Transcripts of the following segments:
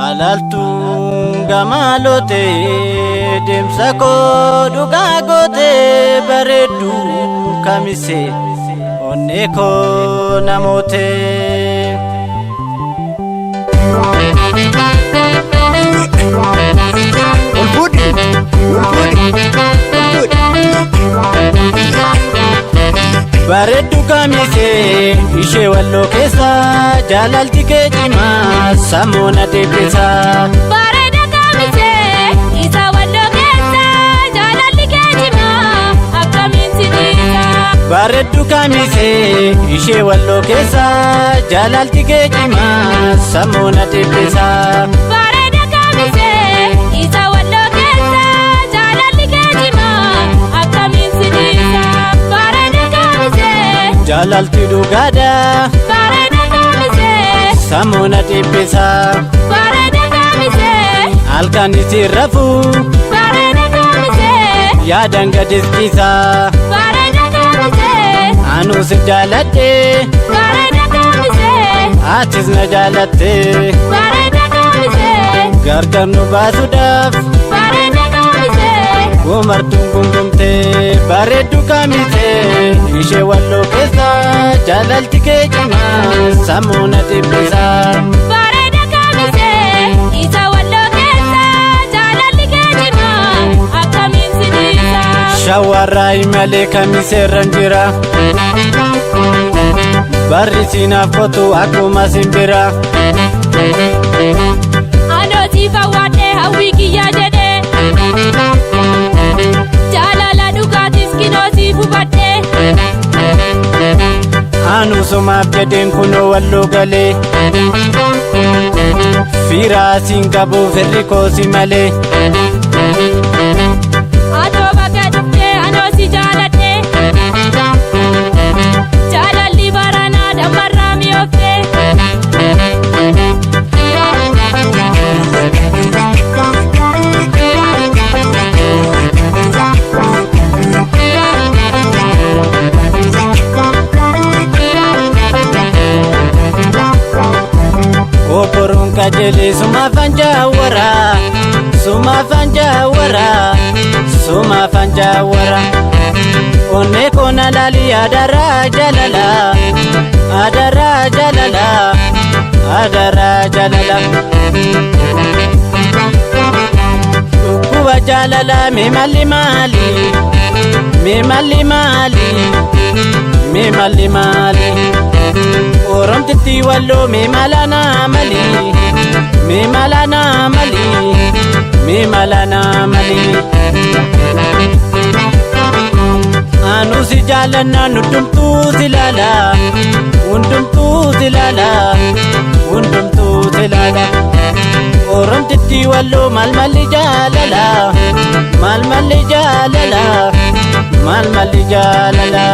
Jaalaltuun gamalote deemsa koo dhugaa goote bareeddu kamise onnee koo namoote. Bareeddu kamise ishee walloo keessa jaalalti kee cimaa sammuna deebisa. Bareeddu kamise isa walloo keessa jaalalti kee cimaa akkamiin sidiisa. Bareeddu kamise ishee walloo keessa jaalalti kee cimaa sammuna deebisa. Bareeddu kamise isa walloo keessa jaalalti kee cimaa akkamiin sidiisa. Jaalalti dhugaadha bareeddu kamise sammuna deebisa. Bareeddu kamise halkan itti rafu bareeddu kamise yaadan gadhiisa. Bareeddu kamise Anu si jaaladhe bareeddu kamise atis na jaalatte. Bareeddu kamise gargar nu baasuudhaaf bareeddu kamise gumartuun gungumte. Bareeddu kamise ishee walloo keessa jaalalti kee cimaa sammuna deebisa. Bareeddu kamise isa walloo keessa jaalalti kee cimaa akkamiin sidiisa. Shawarraa imalee kamiseerra jira barri siinaaf qotu akkuma simbira. Anooti fawwaadhee hawwii kiyyaa jedhee jaalala dhugaatis kinootii fufadhee. Anu sumaaf jedheen kunoo walloo galee fiiraa siin qabu firri koosi malee. Atoo bakka dhuftee anoo si jaaladhee jaalalli baranaa dammarraa mi'ooftee. Obboruun kajeelee suma fanjaawara suma fanjaawara suma fanjaawara. Onnee koona laali adara jalala adara jalala adara jalala. Dhukkuba jalala mee malli maali mee malli maali mee malli maali. Oromtitti walloo mee malana mali mee malana mali mee malana mali. Anu si jaalanna hundumtuu si laala hundumtuu si laala hundumtuu si laala. Oromtitti walloo mal malli jaalala mal malli jaalala mal malli jaalala.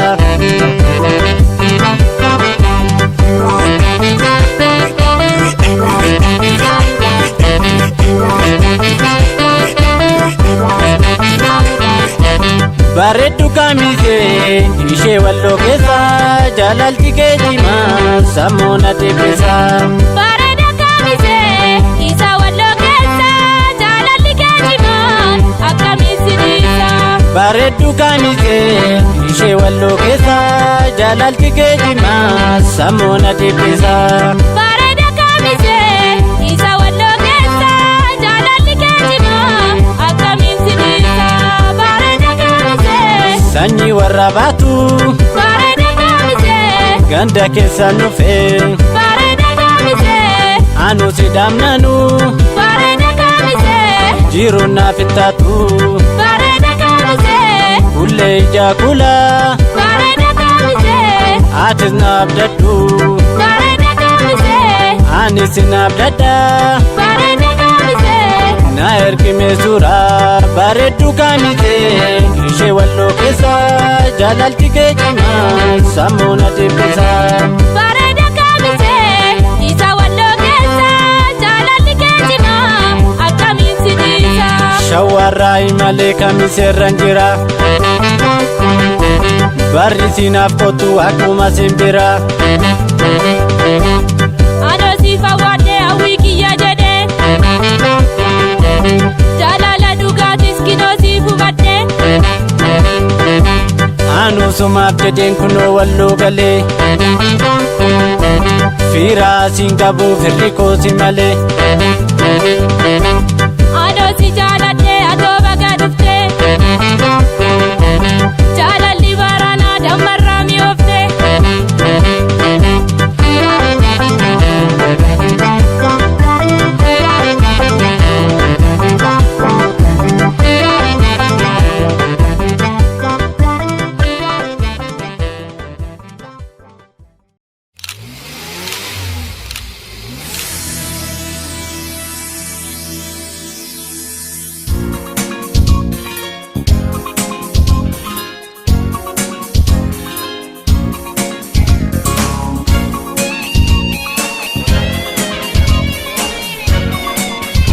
Bareeddu kamise ishee walloo keessa jaalalti kee cimaa sammuna deebisa. Bareeddu kamise isa walloo keessa jaalalti kee cimaa akkamiin sidiisa. Bareeddu kamise ishee walloo keessa jaalalti kee cimaa sammuna deebisa. Bareeddu kamise isa walloo keessa jaalalti kee cimaa akkamiin sidiisa. Bareeddu kamise sanyii warra baatu bareeddu kamise ganda keessa nufee. bareeddu kamise Anu si damnanu bareeddu kamise jiruun naaf ittaatu bareeddu kamise kullee ija kula bareeddu kamise atis na abdadhu bareeddu kamise anis na abdadha. bareeddu kamise Na ergime suura bareeddu kamise ishee walloo keessa jaalalti kee cimaa sammuna deebisa. bareeddu kamise isa walloo keessa jaalalti kee cimaa akkamiin sidiisa. Shawarraa imalee kamiseerra jira barri siinaaf qotu akkuma simbira. Anooti fawwaadhee hawwii kiyyaa jedhee jedheen kunoo walloo galee fiiraa siin qabu firri koo si malee.